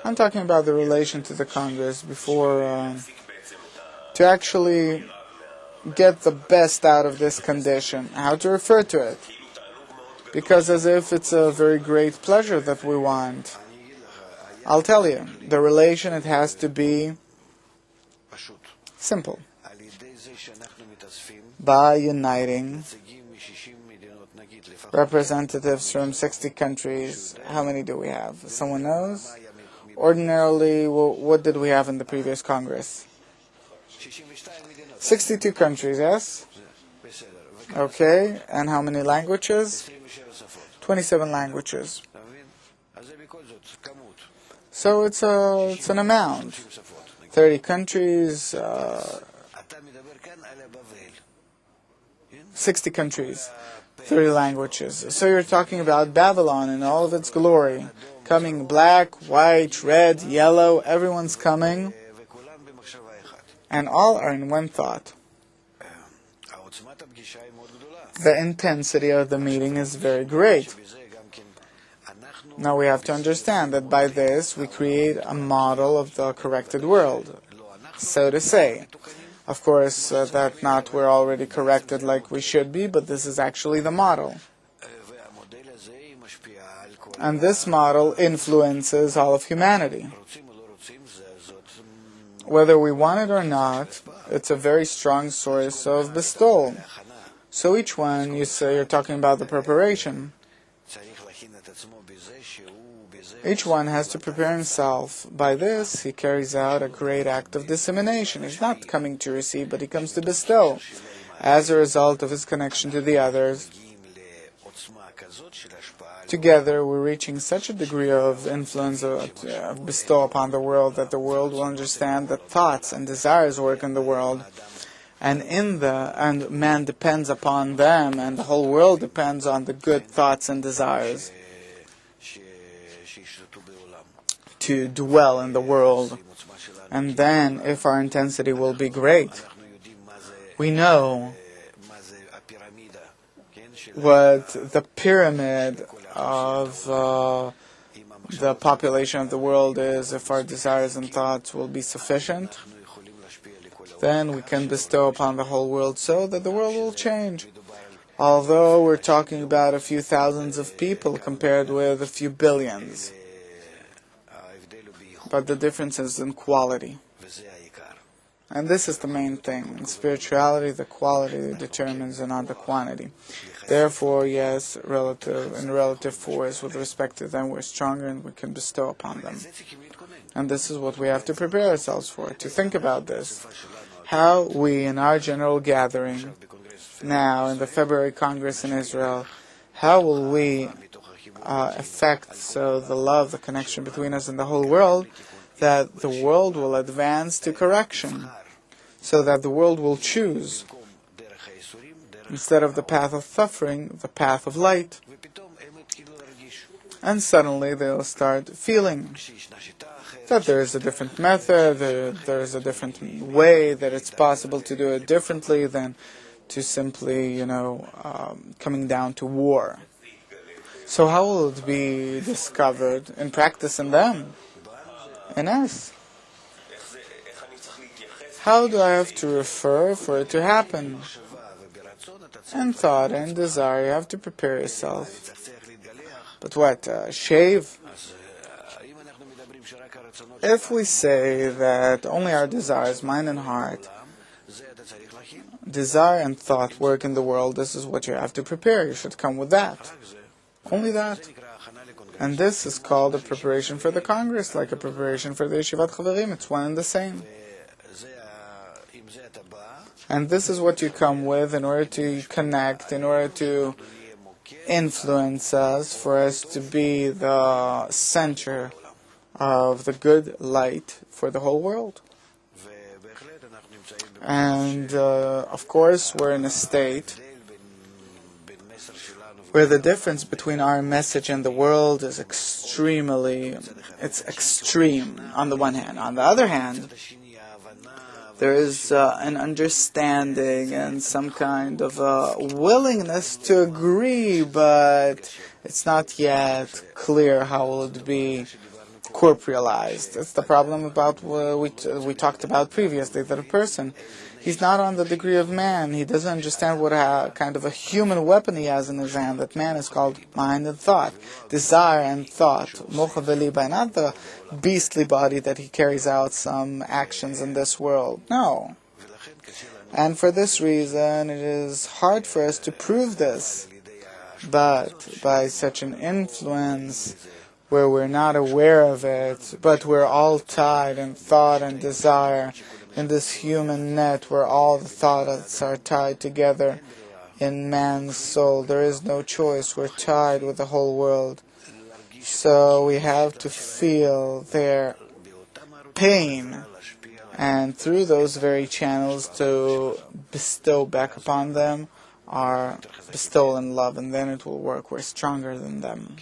I'm talking about the relation to the Congress before, to actually get the best out of this condition, how to refer to it. Because as if it's a very great pleasure that we want. I'll tell you, the relation, it has to be simple. By uniting representatives from 60 countries, how many do we have? Someone knows? Ordinarily, what did we have in the previous Congress? 62 countries, yes? Okay, and how many languages? 27 languages. So it's an amount. 30 countries, 60 countries, 30 languages. So you're talking about Babylon in all of its glory. Coming black, white, red, yellow, everyone's coming. And all are in one thought. The intensity of the meeting is very great. Now we have to understand that by this we create a model of the corrected world, so to say. Of course, that not we're already corrected like we should be, but this is actually the model. And this model influences all of humanity. Whether we want it or not, it's a very strong source of bestowal. So each one, you say, you're talking about the preparation. Each one has to prepare himself. By this, he carries out a great act of dissemination. He's not coming to receive, but he comes to bestow. As a result of his connection to the others, together we're reaching such a degree of influence, of bestow upon the world, that the world will understand that thoughts and desires work in the world. And man depends upon them, and the whole world depends on the good thoughts and desires to dwell in the world. And then, if our intensity will be great, we know what the pyramid of the population of the world is. If our desires and thoughts will be sufficient, then we can bestow upon the whole world so that the world will change. Although we're talking about a few thousands of people compared with a few billions. But the difference is in quality. And this is the main thing. In spirituality, the quality determines and not the quantity. Therefore, yes, in relative force, with respect to them, we're stronger and we can bestow upon them. And this is what we have to prepare ourselves for, to think about this. How we, in our general gathering, now in the February Congress in Israel, how will we affect the love, the connection between us and the whole world, that the world will advance to correction, so that the world will choose, instead of the path of suffering, the path of light. And suddenly they'll start feeling that there is a different method, there is a different way, that it's possible to do it differently than to simply, coming down to war. So how will it be discovered in practice in them, in us? How do I have to refer for it to happen? In thought and desire, you have to prepare yourself. But what, shave? If we say that only our desires, mind and heart, desire and thought work in the world, this is what you have to prepare. You should come with that. Only that. And this is called a preparation for the Congress, like a preparation for the Yeshivat Chaverim. It's one and the same. And this is what you come with in order to connect, in order to influence us, for us to be the center of the good light for the whole world. And, of course, we're in a state where the difference between our message and the world is it's extreme on the one hand. On the other hand, there is an understanding and some kind of a willingness to agree, but it's not yet clear how will it be corporealized. It's the problem about what we talked about previously, that a person, he's not on the degree of man. He doesn't understand what kind of a human weapon he has in his hand. That man is called mind and thought, desire and thought, mocha v'liba, not the beastly body that he carries out some actions in this world. No. And for this reason, it is hard for us to prove this. But by such an influence where we're not aware of it, but we're all tied in thought and desire, in this human net where all the thoughts are tied together in man's soul. There is no choice. We're tied with the whole world. So we have to feel their pain, and through those very channels to bestow back upon them our bestowal and love, and then it will work. We're stronger than them.